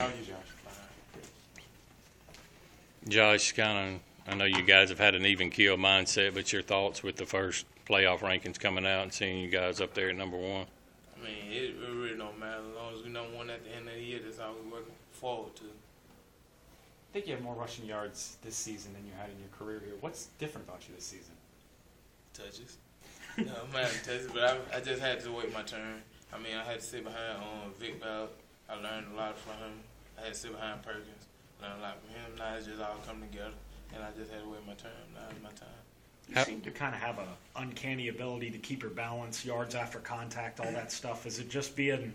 How are you, Josh? Josh, I know you guys have had an even keel mindset, but your thoughts with the first playoff rankings coming out and seeing you guys up there at number one? I mean, it really don't matter. As long as we number one at the end of the year, that's all we're working forward to. I think you have more rushing yards this season than you had in your career here. What's different about you this season? Touches. No, I'm not touches, but I just had to wait my turn. I mean, I had to sit behind Vic Bell. I learned a lot from him. I had to sit behind Perkins. Learned a lot from him. Now it's just all come together, and I just had to wait my turn. Now it's my time. You seem to kind of have an uncanny ability to keep your balance, yards after contact, all that stuff. Is it just being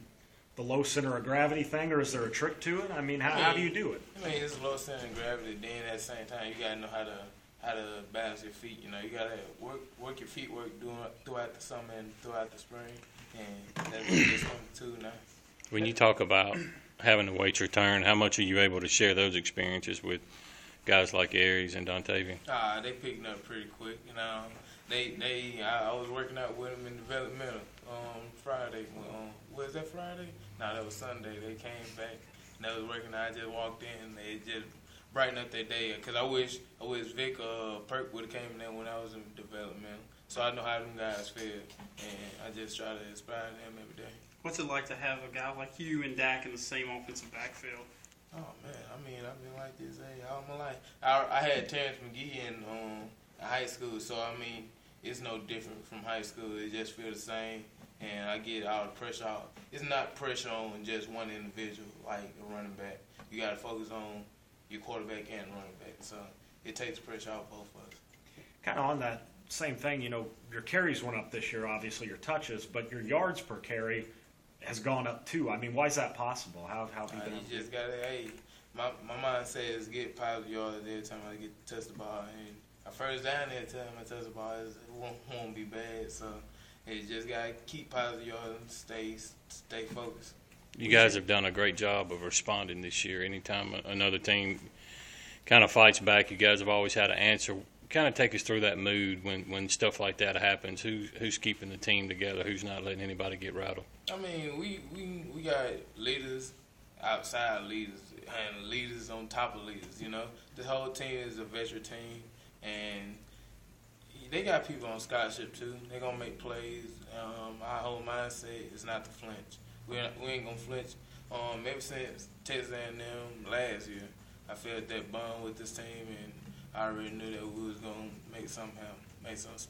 the low center of gravity thing, or is there a trick to it? I mean, how do you do it? I mean, it's low center of gravity. Then at the same time, you gotta know how to balance your feet. You know, you gotta work your feet work throughout the summer and throughout the spring, and that's something too now. When you talk about having to wait your turn, how much are you able to share those experiences with guys like Aries and Dontavian? They picked up pretty quick. You know, I was working out with them in developmental Friday. Was that Friday? No, that was Sunday. They came back and they was working out. I just walked in and they just brightened up their day. Cause I wish Vic Perk would have came in there when I was in developmental. So I know how them guys feel, and I just try to inspire them every day. What's it like to have a guy like you and Dak in the same offensive backfield? Oh man, I mean I've been like this all my life. I had Terrence McGee in high school, so I mean it's no different from high school. It just feels the same, and I get all the pressure out. It's not pressure on just one individual like a running back. You got to focus on your quarterback and running back. So it takes pressure off both of us. Kind of on that same thing, you know, your carries went up this year, obviously your touches, but your yards per carry has gone up too. I mean, why is that possible? How have you been? You just got to, my mindset is get positive yards every time I get to touch the ball. And I first down every time I touch the ball, it won't be bad. So you just got to keep positive yards and stay focused. You guys have done a great job of responding this year. Anytime another team kind of fights back, you guys have always had an answer. Kind of take us through that mood when stuff like that happens. Who's keeping the team together? Who's not letting anybody get rattled? I mean, we got leaders, outside leaders, and leaders on top of leaders. You know, this whole team is a veteran team, and they got people on scholarship too. They're gonna make plays. Our whole mindset is not to flinch. We ain't gonna flinch. Ever since Texas A&M last year, I felt that bond with this team, and I already knew that we was gonna make something happen, make something special.